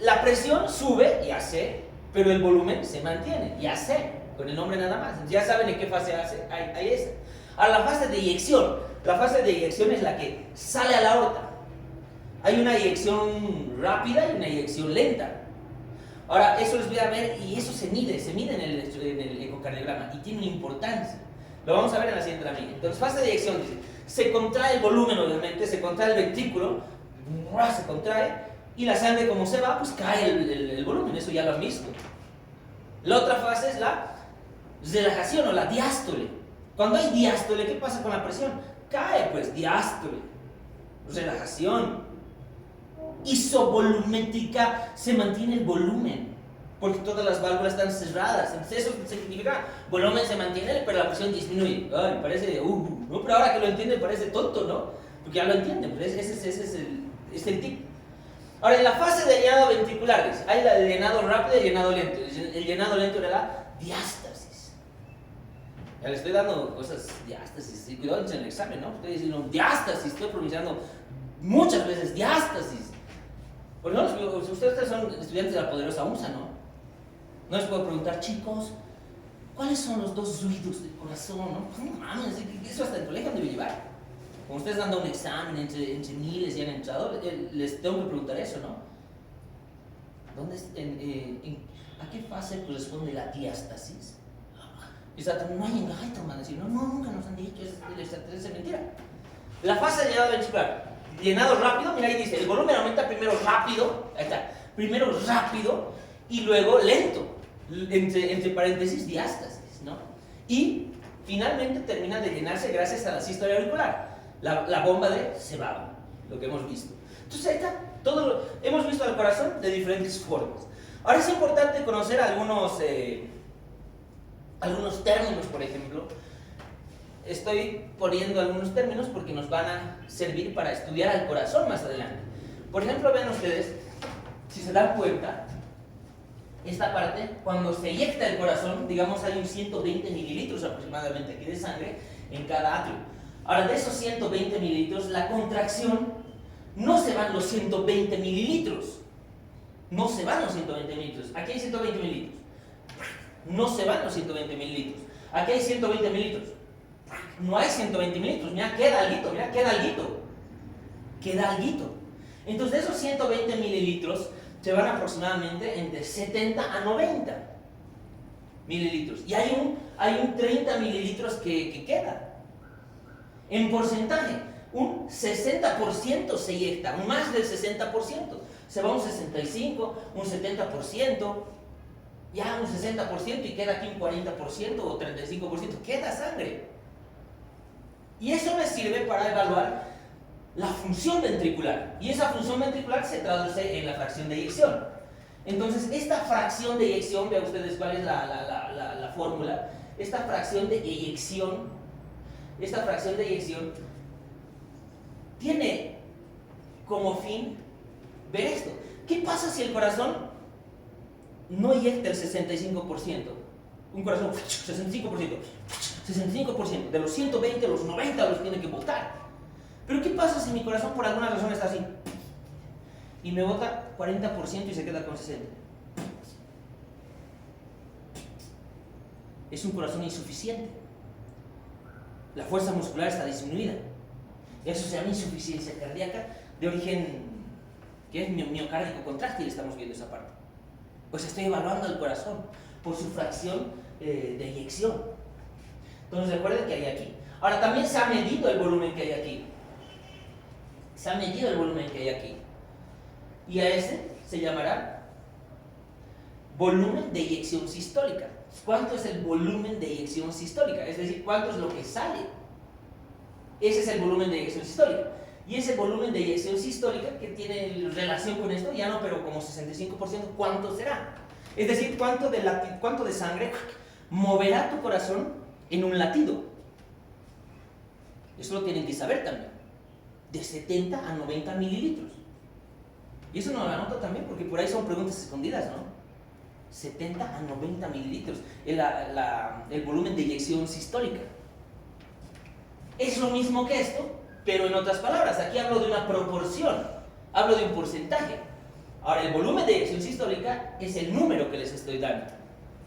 la presión sube, ya sé, pero el volumen se mantiene, ya sé, con el nombre nada más. Ya saben en qué fase hay esa. Ahora, la fase de eyección. La fase de eyección es la que sale a la aorta. Hay una eyección rápida y una eyección lenta. Ahora, eso les voy a ver y eso se mide en el ecocardiograma y tiene una importancia. Lo vamos a ver en la siguiente lámina. Entonces, fase de eyección dice, se contrae el volumen, obviamente, se contrae el ventrículo, se contrae, y la sangre, como se va, pues cae el volumen, eso ya lo han visto. La otra fase es la relajación o la diástole. Cuando hay diástole, ¿qué pasa con la presión? Cae, pues, diástole, relajación. Isovolumétrica, se mantiene el volumen, porque todas las válvulas están cerradas. Entonces eso significa, volumen se mantiene, pero la presión disminuye. Ay, parece, no, pero ahora que lo entienden parece tonto, ¿no? Porque ya lo entienden, pero ese es el tip. Ahora, en la fase de llenado ventricular, hay el llenado rápido y el llenado lento. El llenado lento era la diástasis. Ya le estoy dando cosas, diástasis, y cuidado en el examen, ¿no? Estoy diciendo diástasis, estoy pronunciando muchas veces diástasis. Pues no, si ustedes son estudiantes de la poderosa USA, ¿no? No les puedo preguntar, chicos, ¿cuáles son los dos ruidos del corazón, no? No mames, eso hasta el colegio debe llevar. Como ustedes dando un examen entre miles y han entrado, les tengo que preguntar eso, ¿no? ¿A qué fase corresponde la diástasis? Y no hay engaño, man, decir, no, nunca nos han dicho, es mentira. La fase de llenado ventricular. Llenado rápido, mira ahí dice, el volumen aumenta primero rápido, ahí está, primero rápido y luego lento, entre paréntesis diástasis, ¿no? Y finalmente termina de llenarse gracias a la sístole auricular, la bomba de Sebaba, lo que hemos visto. Entonces ahí está, hemos visto al corazón de diferentes formas. Ahora es importante conocer algunos términos, por ejemplo. Estoy poniendo algunos términos porque nos van a servir para estudiar al corazón más adelante. Por ejemplo, vean ustedes, si se dan cuenta, esta parte, cuando se eyecta el corazón, digamos hay un 120 mililitros aproximadamente aquí de sangre en cada atrio. Ahora, de esos 120 mililitros, la contracción no se van los 120 mililitros. No se van los 120 mililitros. Aquí hay 120 mililitros. No se van los 120 mililitros. Aquí hay 120 mililitros. No hay 120 mililitros, mira, queda alguito, queda alguito. Entonces, de esos 120 mililitros se van aproximadamente entre 70 a 90 mililitros. Y hay un 30 mililitros que queda. En porcentaje, un 60% se eyecta, más del 60%. Se va un 65%, un 70%, ya un 60% y queda aquí un 40% o 35%, queda sangre. Y eso me sirve para evaluar la función ventricular. Y esa función ventricular se traduce en la fracción de eyección. Entonces, esta fracción de eyección, vean ustedes cuál es la fórmula. Esta fracción de eyección tiene como fin ver esto. ¿Qué pasa si el corazón no eyecta el 65%? Un corazón, 65%. 65%. De los 120, los 90 los tiene que botar. Pero ¿qué pasa si mi corazón por alguna razón está así? Y me bota 40% y se queda con 60%. Es un corazón insuficiente. La fuerza muscular está disminuida. Eso se llama insuficiencia cardíaca de origen, que es miocárdico contráctil, estamos viendo esa parte. Pues estoy evaluando el corazón por su fracción de eyección. Entonces recuerden que hay aquí. Ahora también se ha medido el volumen que hay aquí. Se ha medido el volumen que hay aquí. Y a ese se llamará volumen de eyección sistólica. ¿Cuánto es el volumen de eyección sistólica? Es decir, ¿cuánto es lo que sale? Ese es el volumen de eyección sistólica. Y ese volumen de eyección sistólica, que tiene relación con esto, ya no, pero como 65%, ¿cuánto será? Es decir, ¿cuánto de sangre moverá tu corazón en un latido? Eso lo tienen que saber también. De 70 a 90 mililitros. Y eso no lo anoto también, porque por ahí son preguntas escondidas, ¿no? 70 a 90 mililitros, el volumen de eyección sistólica. Es lo mismo que esto, pero en otras palabras. Aquí hablo de una proporción, hablo de un porcentaje. Ahora, el volumen de eyección sistólica es el número que les estoy dando.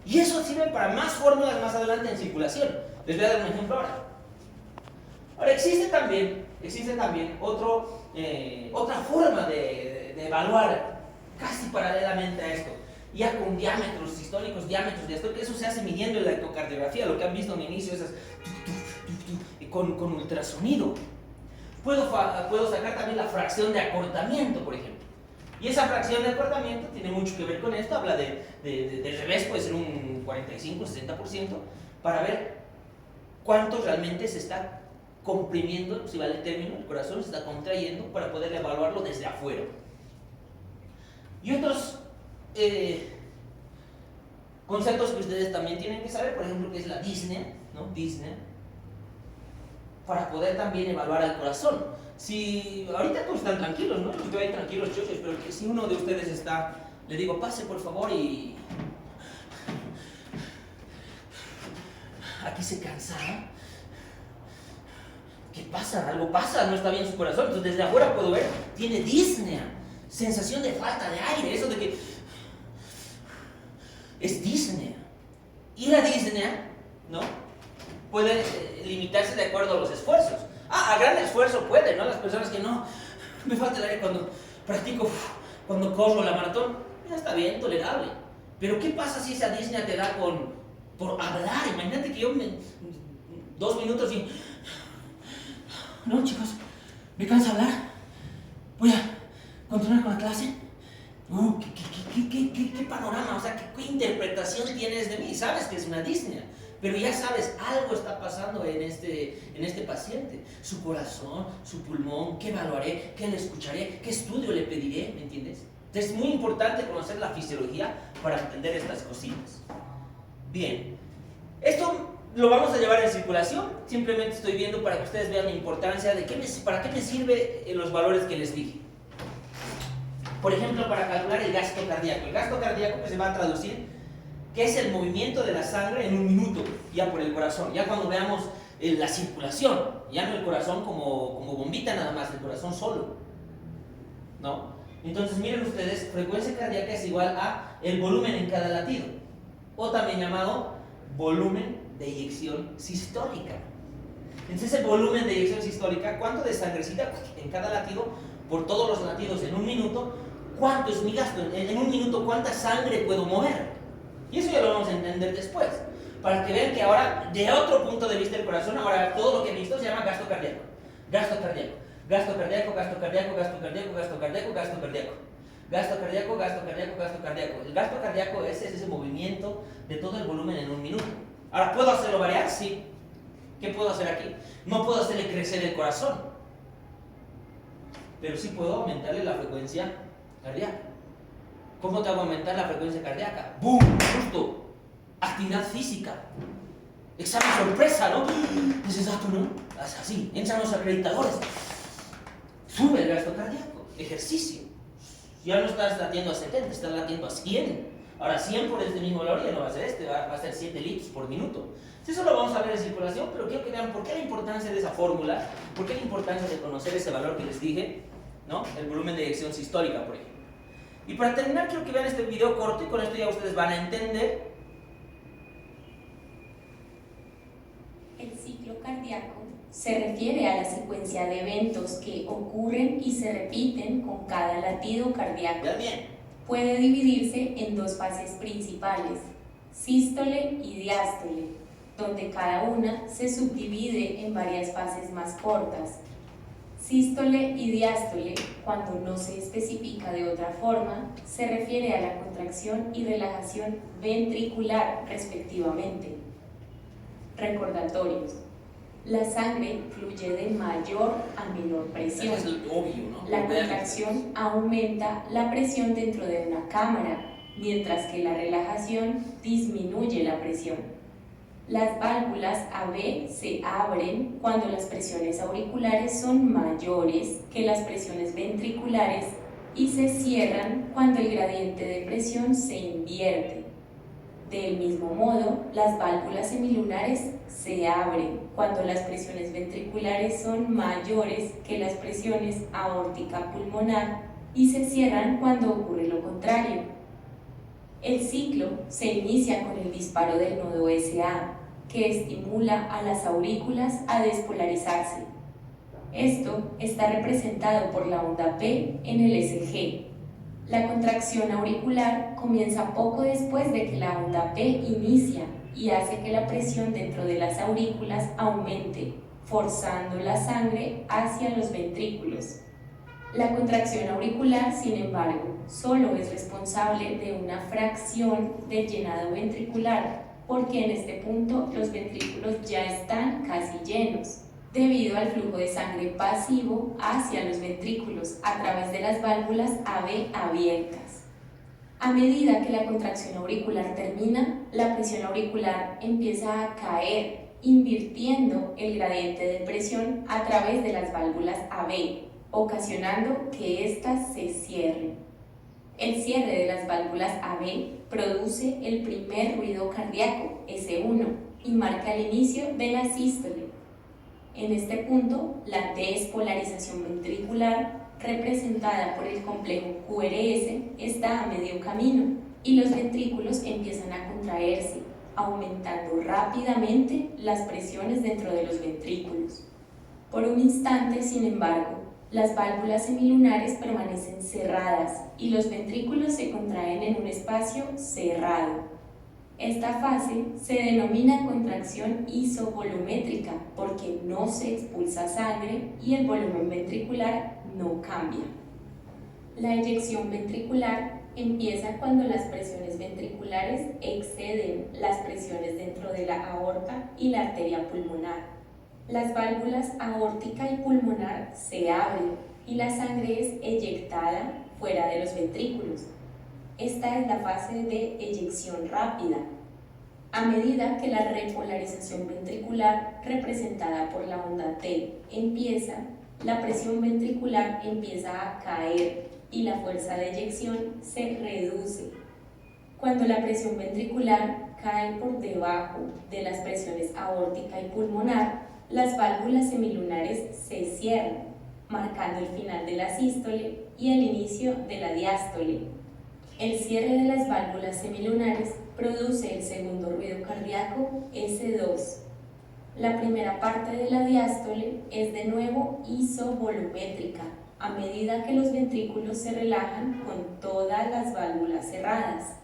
Y eso sirve para más fórmulas más adelante en circulación. Les voy a dar un ejemplo ahora. Ahora, existe también otra forma de evaluar casi paralelamente a esto, ya con diámetros sistólicos, diámetros diastólicos. Eso se hace midiendo en la ecocardiografía, lo que han visto al inicio, esas con ultrasonido. Puedo sacar también la fracción de acortamiento, por ejemplo. Y esa fracción de acortamiento tiene mucho que ver con esto, habla de revés, puede ser un 45, 60%, para ver cuánto realmente se está comprimiendo, si vale el término, el corazón se está contrayendo, para poder evaluarlo desde afuera. Y otros conceptos que ustedes también tienen que saber, por ejemplo, que es la disnea, ¿no? Disnea, para poder también evaluar al corazón. Si ahorita todos están tranquilos, ¿no? Los veo ahí tranquilos, choches, pero que si uno de ustedes está, le digo, pase por favor y aquí se cansa. ¿Qué pasa? Algo pasa, no está bien su corazón. Entonces desde afuera puedo ver, tiene disnea, sensación de falta de aire, eso de que es disnea. Y la disnea, ¿no?, puede limitarse de acuerdo a los esfuerzos. A gran esfuerzo puede, ¿no? Las personas que no, me falta el aire cuando practico, cuando corro la maratón, ya está bien, tolerable. Pero ¿qué pasa si esa disnea te da por hablar? Imagínate que yo 2 minutos y... No, chicos, me cansa hablar. Voy a continuar con la clase. No, ¿qué panorama? O sea, ¿qué interpretación tienes de mí? Sabes que es una disnea, pero ya sabes, algo está pasando en este paciente. Su corazón, su pulmón, ¿qué evaluaré? ¿Qué le escucharé? ¿Qué estudio le pediré? ¿Me entiendes? Entonces es muy importante conocer la fisiología para entender estas cositas. Bien, esto lo vamos a llevar en circulación. Simplemente estoy viendo para que ustedes vean la importancia de para qué me sirve los valores que les dije. Por ejemplo, para calcular el gasto cardíaco. El gasto cardíaco pues, se va a traducir que es el movimiento de la sangre en un minuto, ya por el corazón. Ya cuando veamos la circulación, ya no el corazón como bombita nada más, el corazón solo, ¿no? Entonces miren ustedes, frecuencia cardíaca es igual a el volumen en cada latido, o también llamado volumen de eyección sistólica. Entonces el volumen de eyección sistólica, ¿cuánto de sangrecita en cada latido? Por todos los latidos en un minuto, ¿cuánto es mi gasto? En un minuto, ¿cuánta sangre puedo mover? Y eso ya lo vamos a entender después, para que vean que ahora, de otro punto de vista del corazón, ahora todo lo que he visto se llama gasto cardíaco. Gasto cardíaco, gasto cardíaco, gasto cardíaco, gasto cardíaco, gasto cardíaco, gasto cardíaco. Gasto cardíaco, gasto cardíaco, gasto cardíaco. El gasto cardíaco es ese movimiento de todo el volumen en un minuto. Ahora, ¿puedo hacerlo variar? Sí. ¿Qué puedo hacer aquí? No puedo hacerle crecer el corazón, pero sí puedo aumentarle la frecuencia cardíaca. ¿Cómo te hago aumentar la frecuencia cardíaca? ¡Bum! Justo. Actividad física. Examen sorpresa, ¿no? Es exacto, ¿no? Así. Entran los acreditadores. Sube el gasto cardíaco. Ejercicio. Ya no estás latiendo a 70, estás latiendo a 100. Ahora 100 por este mismo valor ya no va a ser va a ser 7 litros por minuto. Eso lo vamos a ver en circulación, pero quiero que vean por qué la importancia de esa fórmula, por qué la importancia de conocer ese valor que les dije, ¿no? El volumen de eyección sistólica, por ejemplo. Y para terminar, quiero que vean este video corto y con esto ya ustedes van a entender. El ciclo cardíaco se refiere a la secuencia de eventos que ocurren y se repiten con cada latido cardíaco. Ya bien. Puede dividirse en dos fases principales, sístole y diástole, donde cada una se subdivide en varias fases más cortas. Sístole y diástole, cuando no se especifica de otra forma, se refiere a la contracción y relajación ventricular respectivamente. Recordatorios. La sangre fluye de mayor a menor presión. Eso es obvio, ¿no? La contracción aumenta la presión dentro de una cámara, mientras que la relajación disminuye la presión. Las válvulas AB se abren cuando las presiones auriculares son mayores que las presiones ventriculares y se cierran cuando el gradiente de presión se invierte. Del mismo modo, las válvulas semilunares se abren cuando las presiones ventriculares son mayores que las presiones aórtica pulmonar y se cierran cuando ocurre lo contrario. El ciclo se inicia con el disparo del nodo SA, que estimula a las aurículas a despolarizarse. Esto está representado por la onda P en el SG. La contracción auricular comienza poco después de que la onda P inicia y hace que la presión dentro de las aurículas aumente, forzando la sangre hacia los ventrículos. La contracción auricular, sin embargo, solo es responsable de una fracción del llenado ventricular, porque en este punto los ventrículos ya están casi llenos, debido al flujo de sangre pasivo hacia los ventrículos a través de las válvulas AB abiertas. A medida que la contracción auricular termina, la presión auricular empieza a caer, invirtiendo el gradiente de presión a través de las válvulas AB, ocasionando que éstas se cierren. El cierre de las válvulas AB produce el primer ruido cardíaco, S1, y marca el inicio de la sístole. En este punto, la despolarización ventricular, representada por el complejo QRS, está a medio camino y los ventrículos empiezan a contraerse, aumentando rápidamente las presiones dentro de los ventrículos. Por un instante, sin embargo, las válvulas semilunares permanecen cerradas y los ventrículos se contraen en un espacio cerrado. Esta fase se denomina contracción isovolumétrica porque no se expulsa sangre y el volumen ventricular no cambia. La eyección ventricular empieza cuando las presiones ventriculares exceden las presiones dentro de la aorta y la arteria pulmonar. Las válvulas aórtica y pulmonar se abren y la sangre es eyectada fuera de los ventrículos. Esta es la fase de eyección rápida. A medida que la repolarización ventricular, representada por la onda T, empieza, la presión ventricular empieza a caer y la fuerza de eyección se reduce. Cuando la presión ventricular cae por debajo de las presiones aórtica y pulmonar, las válvulas semilunares se cierran, marcando el final de la sístole y el inicio de la diástole. El cierre de las válvulas semilunares produce el segundo ruido cardíaco, S2. La primera parte de la diástole es de nuevo isovolumétrica, a medida que los ventrículos se relajan con todas las válvulas cerradas.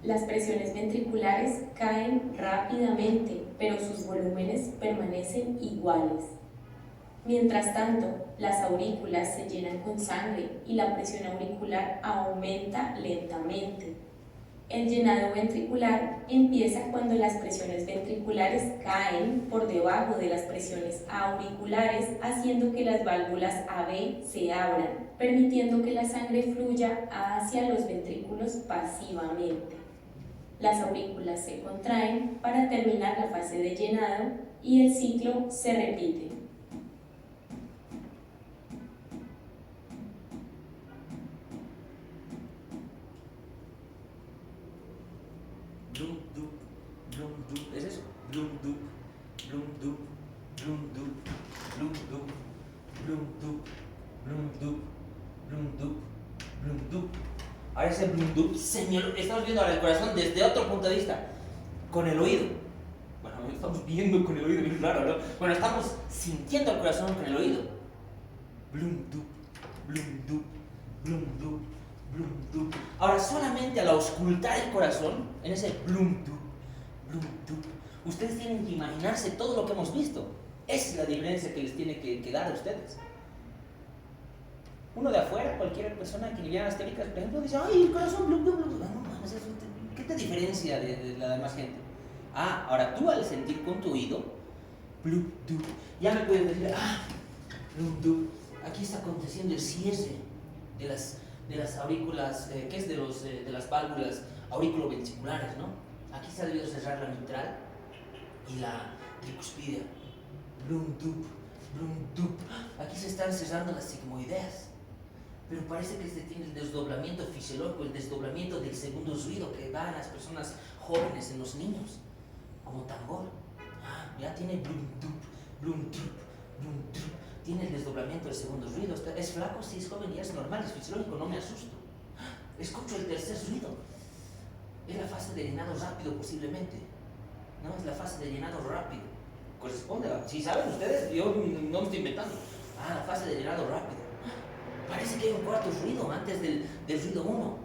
Las presiones ventriculares caen rápidamente, pero sus volúmenes permanecen iguales. Mientras tanto, las aurículas se llenan con sangre y la presión auricular aumenta lentamente. El llenado ventricular empieza cuando las presiones ventriculares caen por debajo de las presiones auriculares, haciendo que las válvulas AB se abran, permitiendo que la sangre fluya hacia los ventrículos pasivamente. Las aurículas se contraen para terminar la fase de llenado y el ciclo se repite. blum, dup, blum, dup. ¿Es eso? Blum, dup, blum, dup, blum, dup, blum, dup, blum, dup, blum, dup, blum, dup, blum, dup. Ahora ese blum, dup, señor, estamos viendo ahora el corazón desde otro punto de vista, con el oído. Bueno, estamos viendo con el oído, es raro, ¿no? Bueno, estamos sintiendo el corazón con el oído. Blum, dup, blum, dup, blum, dup, blum, dup. Ahora, solamente al auscultar el corazón, en ese blum, dup, ustedes tienen que imaginarse todo lo que hemos visto. Esa es la diferencia que les tiene que dar a ustedes. Uno de afuera, cualquier persona que viera las técnicas, por ejemplo, dice, ay, el corazón, blum, blum, blum. No, mames, ¿qué te diferencia de la demás gente? Ah, ahora tú al sentir con tu oído, blum, blum, ya me puedes decir, blum, blum, aquí está aconteciendo el cierre de las aurículas, ¿qué es de las válvulas auriculoventriculares, ¿no? Aquí se ha debido cerrar la mitral y la tricuspidia. Blum, dup, blum, dup. Aquí se están cerrando las sigmoideas. Pero parece que se tiene el desdoblamiento fisiológico, el desdoblamiento del segundo ruido que va a las personas jóvenes, en los niños, como tambor. Ya tiene blum, dup, blum, dup, blum, dup. Tiene el desdoblamiento del segundo ruido. ¿Es flaco? Sí, es joven, ya es normal, es fisiológico, no me asusto. Escucho el tercer ruido. Es la fase de llenado rápido, posiblemente. No, es la fase de llenado rápido. Corresponde a... Si saben ustedes, yo no me estoy inventando. La fase de llenado rápido. Parece que hay un cuarto ruido antes del ruido 1.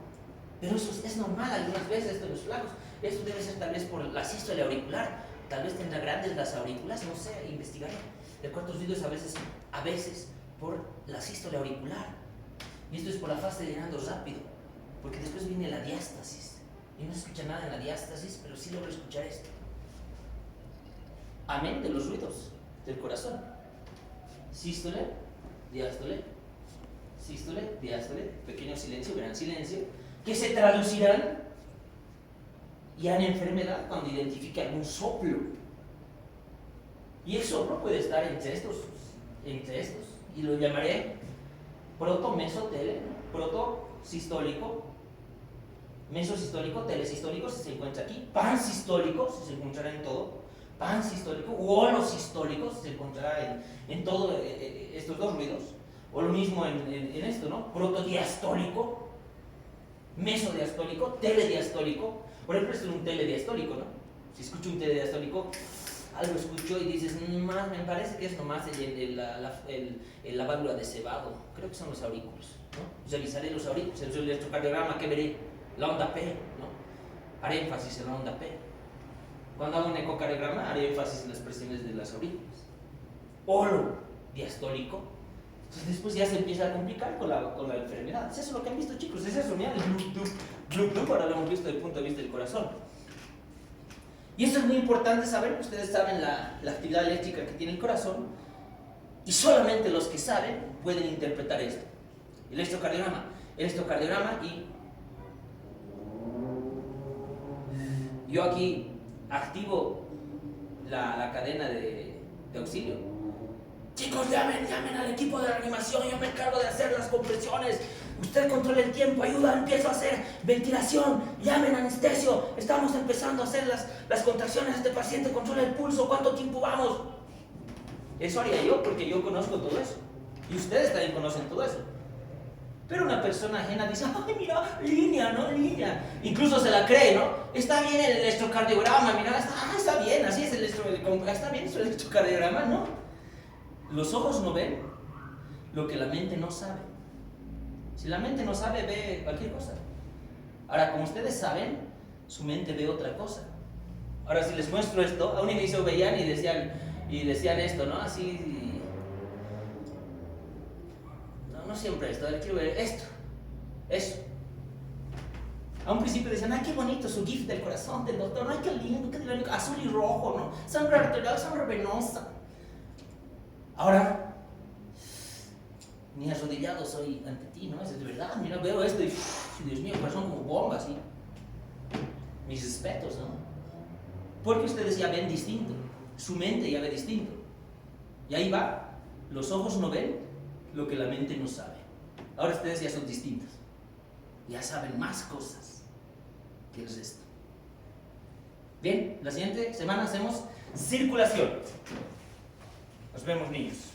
Pero eso es normal algunas veces esto en los flacos. Esto debe ser tal vez por la sístole auricular. Tal vez tendrá grandes las aurículas, no sé, investigaré. El cuarto ruido es a veces por la sístole auricular. Y esto es por la fase de llenado rápido. Porque después viene la diástasis. Y no se escucha nada en la diástasis, pero sí logro escuchar esto. Amén de los ruidos del corazón. Sístole, diástole, sístole, diástole, pequeño silencio, gran silencio, que se traducirán ya en enfermedad cuando identifique algún soplo. Y el soplo puede estar entre estos, y lo llamaré protomesotele, protosistólico, mesosistólico, telesistólico si se encuentra aquí, pansistólico si se encontrará en todo, pansistólico u holosistólico si se encontrará en todos estos dos ruidos, o lo mismo en esto, ¿no? Protodiastólico, mesodiastólico, telediastólico. Por ejemplo, esto es un telediastólico, ¿no? Si escucho un telediastólico, algo escucho y dices, me parece que es nomás la válvula de cebado, creo que son los aurículos, ¿no? Revisaré los aurículos, el electrocardiograma, ¿qué veré? La onda P, ¿no? Haré énfasis en la onda P. Cuando hago un ecocardiograma, haré énfasis en las presiones de las aurículas. Olo diastólico. Entonces después ya se empieza a complicar con la enfermedad. ¿Es eso lo que han visto, chicos? ¿Es eso? Mira, el glup, ahora lo hemos visto desde el punto de vista del corazón. Y esto es muy importante saber, ustedes saben la actividad eléctrica que tiene el corazón, y solamente los que saben pueden interpretar esto. El electrocardiograma y yo aquí activo la cadena de auxilio. Chicos, llamen al equipo de reanimación, yo me encargo de hacer las compresiones. Usted controla el tiempo, ayuda, empiezo a hacer ventilación, llamen anestesio, estamos empezando a hacer las contracciones de este paciente, controla el pulso, ¿cuánto tiempo vamos? Eso haría yo porque yo conozco todo eso. Y ustedes también conocen todo eso. Pero una persona ajena dice, ay, mira, línea, ¿no? Línea. Incluso se la cree, ¿no? Está bien el electrocardiograma, mira, está bien, así es está bien el electrocardiograma, ¿no? Los ojos no ven lo que la mente no sabe. Si la mente no sabe, ve cualquier cosa. Ahora, como ustedes saben, su mente ve otra cosa. Ahora, si les muestro esto, a un inicio veían y decían esto, ¿no? Así... No siempre esto, quiero ver esto, eso. A un principio decían, ay, qué bonito su GIF del corazón del doctor, ay, qué lindo, azul y rojo, ¿no? Sangre arterial, sangre venosa. Ahora, ni arrodillado soy ante ti, ¿no? Es de verdad, mira, veo esto y, Dios mío, el corazón como bomba, así. Mis respetos, ¿no? Porque ustedes ya ven distinto, su mente ya ve distinto. Y ahí va, los ojos no ven lo que la mente no sabe. Ahora ustedes ya son distintos, ya saben más cosas que el resto. Bien, la siguiente semana hacemos circulación. Nos vemos, niños.